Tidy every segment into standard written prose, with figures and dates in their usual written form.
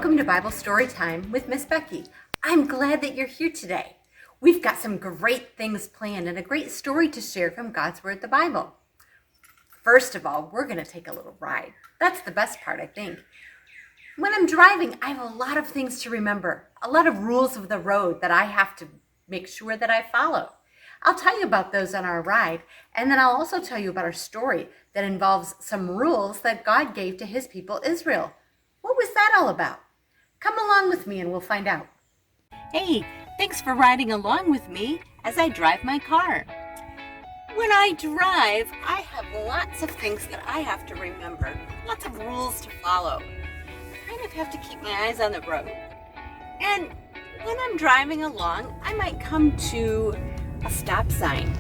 Welcome to Bible Story Time with Miss Becki. I'm glad that you're here today. We've got some great things planned and a great story to share from God's Word, the Bible. First of all, we're going to take a little ride. That's the best part, I think. When I'm driving, I have a lot of things to remember, a lot of rules of the road that I have to make sure that I follow. I'll tell you about those on our ride, and then I'll also tell you about our story that involves some rules that God gave to his people, Israel. What was that all about? Come along with me and we'll find out. Hey, thanks for riding along with me as I drive my car. When I drive, I have lots of things that I have to remember, lots of rules to follow. I kind of have to keep my eyes on the road. And when I'm driving along, I might come to a stop sign.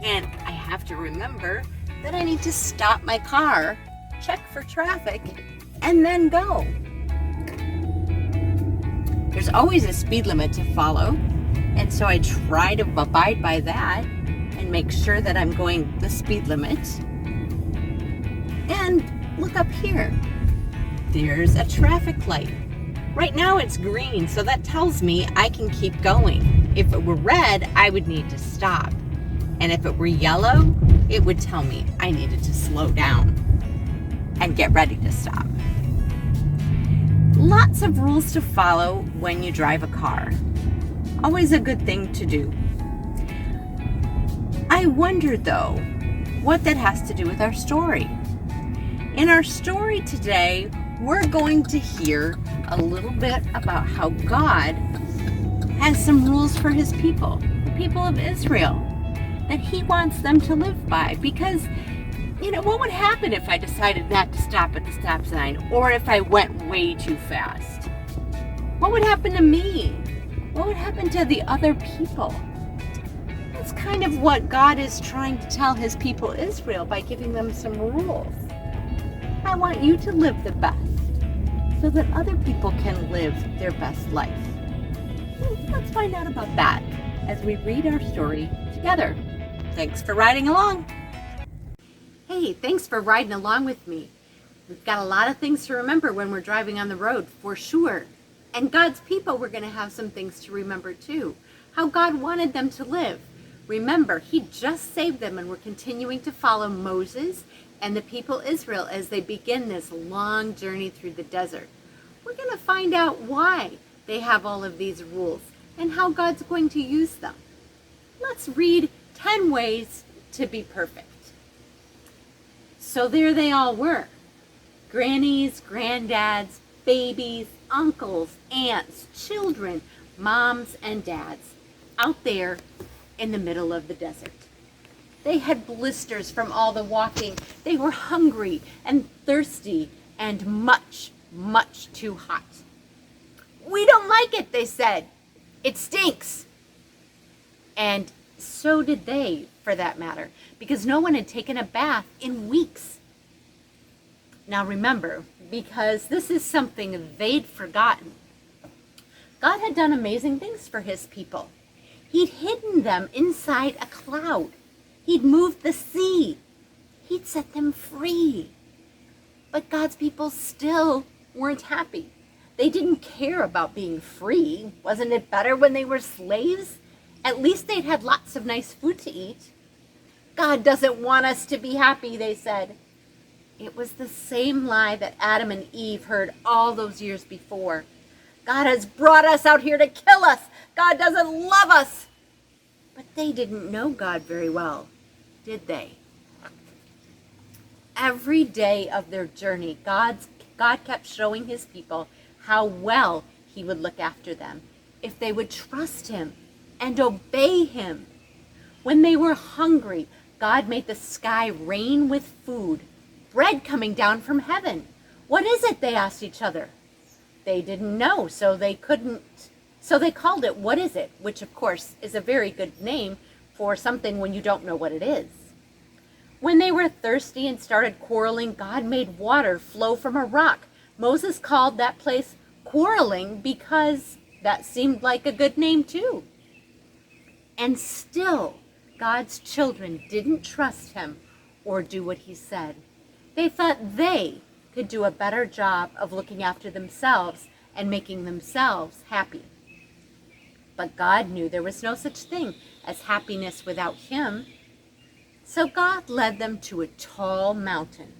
And I have to remember that I need to stop my car, check for traffic, and then go. There's always a speed limit to follow, and so I try to abide by that and make sure that I'm going the speed limit. And look up here. There's a traffic light. Right now it's green, so that tells me I can keep going. If it were red, I would need to stop. And if it were yellow, it would tell me I needed to slow down and get ready to stop. Lots of rules to follow when you drive a car. Always a good thing to do. I wonder, though, what that has to do with our story. In our story today, we're going to hear a little bit about how God has some rules for his people, the people of Israel, that he wants them to live by. Because, what would happen if I decided not to stop at the stop sign, or if I went way too fast? What would happen to me? What would happen to the other people? That's kind of what God is trying to tell his people Israel by giving them some rules. I want you to live the best so that other people can live their best life. Let's find out about that as we read our story together. Thanks for riding along. Hey, thanks for riding along with me. We've got a lot of things to remember when we're driving on the road, for sure. And God's people, we're going to have some things to remember too. How God wanted them to live. Remember, he just saved them, and we're continuing to follow Moses and the people Israel as they begin this long journey through the desert. We're going to find out why they have all of these rules and how God's going to use them. Let's read 10 ways to be perfect. So there they all were. Grannies, granddads, babies, uncles, aunts, children, moms, and dads out there in the middle of the desert. They had blisters from all the walking. They were hungry and thirsty and much, much too hot. We don't like it, they said. It stinks. And so did they, for that matter, because no one had taken a bath in weeks. Now remember, because this is something they'd forgotten, God had done amazing things for his people. He'd hidden them inside a cloud. He'd moved the sea. He'd set them free. But God's people still weren't happy. They didn't care about being free. Wasn't it better when they were slaves? At least they'd had lots of nice food to eat. God doesn't want us to be happy, they said. It was the same lie that Adam and Eve heard all those years before. God has brought us out here to kill us. God doesn't love us. But they didn't know God very well, did they? Every day of their journey, God kept showing his people how well he would look after them if they would trust him and obey him. When they were hungry, God made the sky rain with food, bread coming down from heaven. What is it? They asked each other. They didn't know, so they called it, what is it? Which, of course, is a very good name for something when you don't know what it is. When they were thirsty and started quarreling, God made water flow from a rock. Moses called that place Quarreling because that seemed like a good name too. And still, God's children didn't trust him or do what he said. They thought they could do a better job of looking after themselves and making themselves happy. But God knew there was no such thing as happiness without him. So God led them to a tall mountain.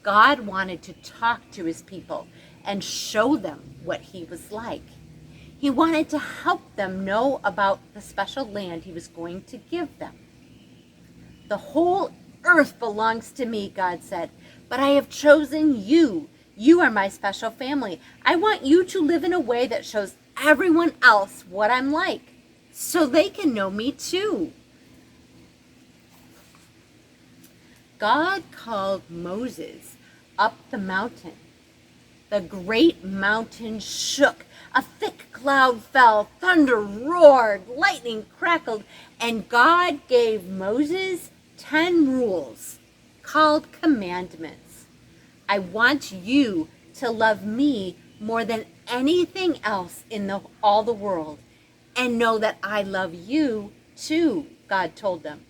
God wanted to talk to his people and show them what he was like. He wanted to help them know about the special land he was going to give them. The whole earth belongs to me, God said, but I have chosen you. You are my special family. I want you to live in a way that shows everyone else what I'm like, so they can know me too. God called Moses up the mountain. The great mountain shook. A thick cloud fell, thunder roared, lightning crackled, and God gave Moses 10 rules called commandments. I want you to love me more than anything else in all the world, and know that I love you too, God told them.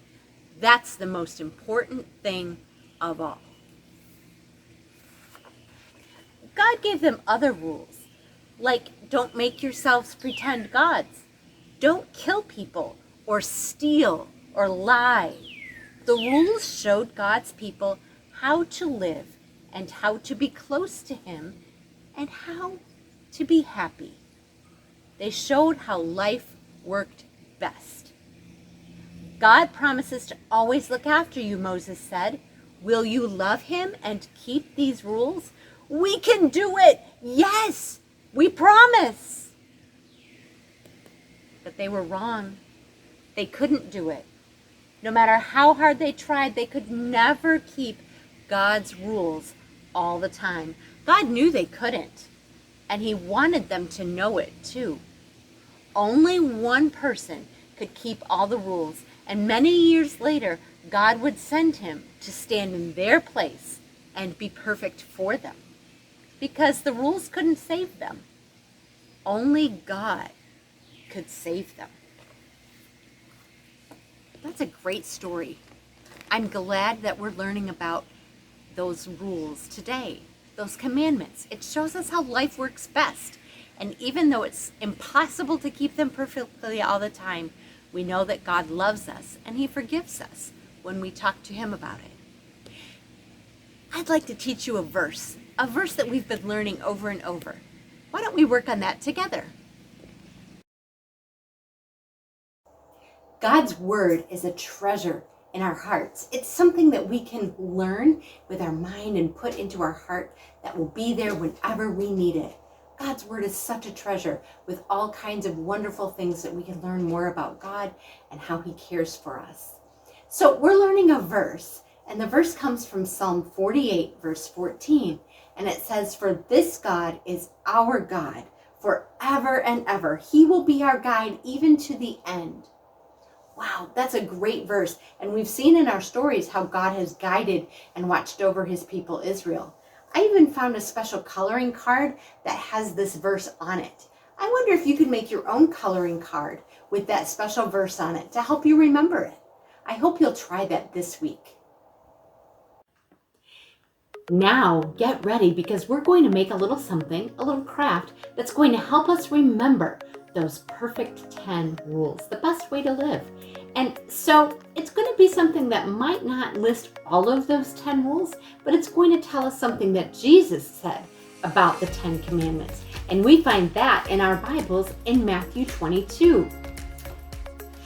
That's the most important thing of all. God gave them other rules, like don't make yourselves pretend gods, don't kill people, or steal, or lie. The rules showed God's people how to live and how to be close to him and how to be happy. They showed how life worked best. God promises to always look after you, Moses said. Will you love him and keep these rules? We can do it. Yes, we promise. But they were wrong. They couldn't do it. No matter how hard they tried, they could never keep God's rules all the time. God knew they couldn't, and he wanted them to know it too. Only one person could keep all the rules, and many years later, God would send him to stand in their place and be perfect for them, because the rules couldn't save them. Only God could save them. That's a great story. I'm glad that we're learning about those rules today, those commandments. It shows us how life works best. And even though it's impossible to keep them perfectly all the time, we know that God loves us and he forgives us when we talk to him about it. I'd like to teach you a verse that we've been learning over and over. Why don't we work on that together? God's word is a treasure in our hearts. It's something that we can learn with our mind and put into our heart that will be there whenever we need it. God's word is such a treasure with all kinds of wonderful things that we can learn more about God and how he cares for us. So we're learning a verse, and the verse comes from Psalm 48, verse 14. And it says, "For this God is our God forever and ever. He will be our guide even to the end." Wow, that's a great verse. And we've seen in our stories how God has guided and watched over his people Israel. I even found a special coloring card that has this verse on it. I wonder if you could make your own coloring card with that special verse on it to help you remember it. I hope you'll try that this week. Now get ready, because we're going to make a little something, a little craft that's going to help us remember those perfect 10 rules, the best way to live. And so it's going to be something that might not list all of those 10 rules, but it's going to tell us something that Jesus said about the 10 commandments. And we find that in our Bibles in Matthew 22.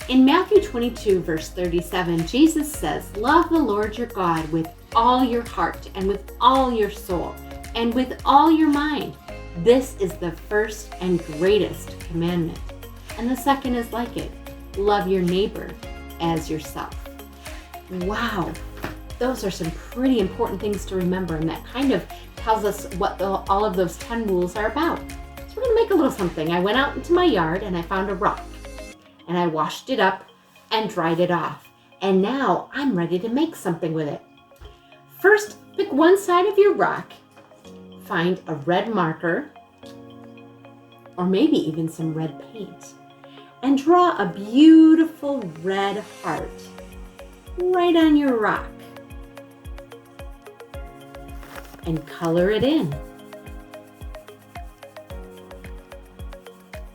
In Matthew 22, verse 37, Jesus says, "Love the Lord your God with all your heart and with all your soul and with all your mind. This is the first and greatest commandment. And the second is like it. Love your neighbor as yourself." Wow, those are some pretty important things to remember, and that kind of tells us what all of those 10 rules are about. So we're going to make a little something. I went out into my yard and I found a rock, and I washed it up and dried it off. And now I'm ready to make something with it. First, pick one side of your rock, find a red marker, or maybe even some red paint, and draw a beautiful red heart right on your rock. and color it in.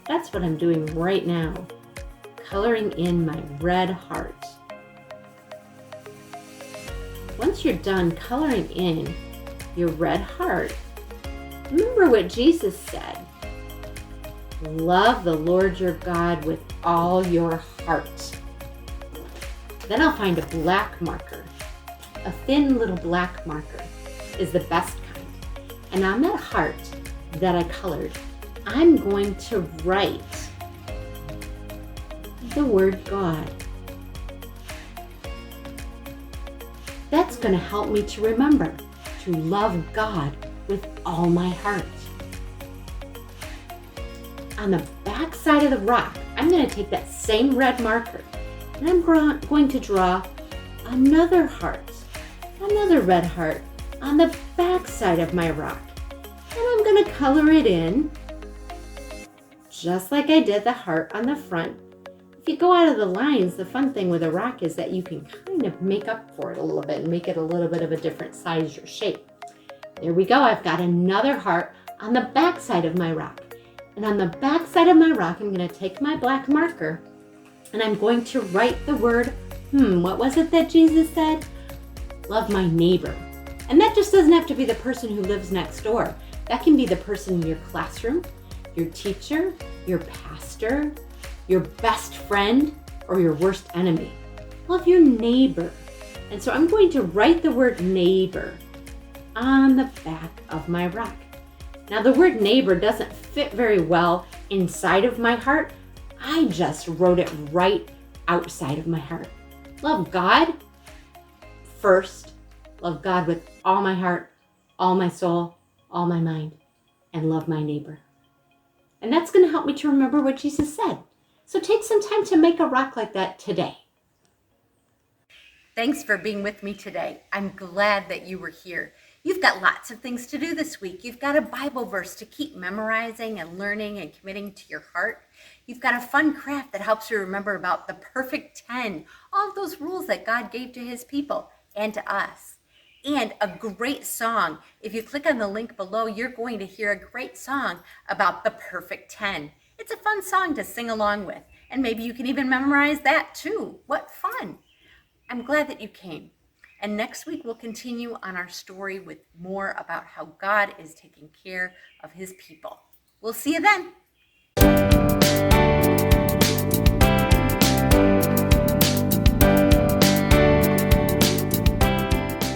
That's what I'm doing right now, coloring in my red heart. Once you're done coloring in your red heart, remember what Jesus said. Love the Lord your God with all your heart. Then I'll find a black marker. A thin little black marker is the best kind. And on that heart that I colored, I'm going to write the word God. That's going to help me to remember to love God with all my heart. On the back side of the rock, I'm going to take that same red marker and I'm going to draw another heart, another red heart on the back side of my rock. And I'm going to color it in just like I did the heart on the front. If you go out of the lines, the fun thing with a rock is that you can kind of make up for it a little bit and make it a little bit of a different size or shape. There we go. I've got another heart on the back side of my rock. And on the back side of my rock, I'm going to take my black marker and I'm going to write the word, what was it that Jesus said? Love my neighbor. And that just doesn't have to be the person who lives next door. That can be the person in your classroom, your teacher, your pastor, your best friend, or your worst enemy. Love your neighbor. And so I'm going to write the word neighbor on the back of my rock. Now the word neighbor doesn't fit very well inside of my heart. I just wrote it right outside of my heart. Love God first. Love God with all my heart, all my soul, all my mind, and love my neighbor. And that's going to help me to remember what Jesus said. So take some time to make a rock like that today. Thanks for being with me today. I'm glad that you were here. You've got lots of things to do this week. You've got a Bible verse to keep memorizing and learning and committing to your heart. You've got a fun craft that helps you remember about the perfect 10, all of those rules that God gave to his people and to us. And a great song. If you click on the link below, you're going to hear a great song about the perfect 10. It's a fun song to sing along with. And maybe you can even memorize that too. What fun. I'm glad that you came. And next week, we'll continue on our story with more about how God is taking care of his people. We'll see you then.